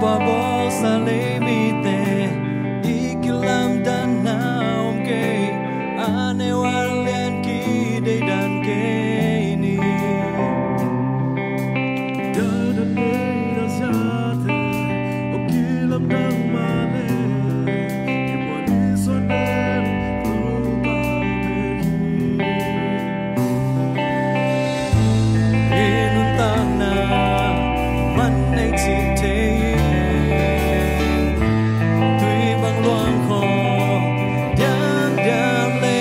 pa bo sa le mi te ikilam dan naum ke ane walian ki de dan ke ni da da de da jate okilam dan male iboni sonen rupa de enun tana man nei chi te tui bang luang kho diam diam le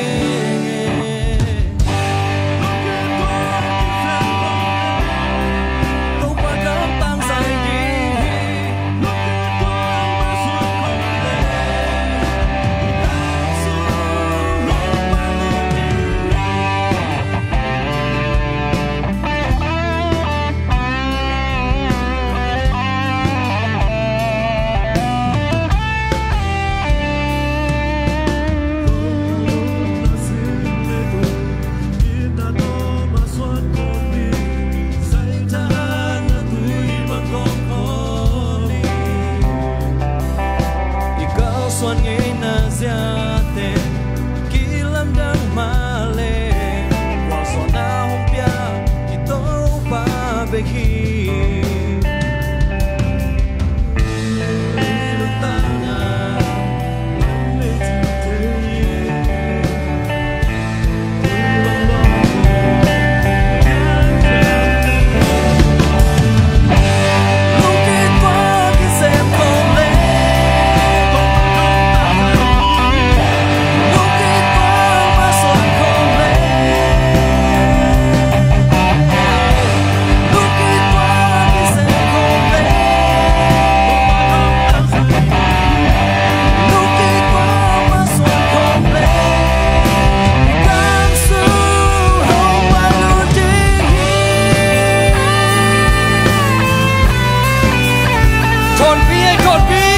đâu qua cám tang sai đi xuân ngày na zia te kilam dang male wa so na hom pia i to pa be khi Con bi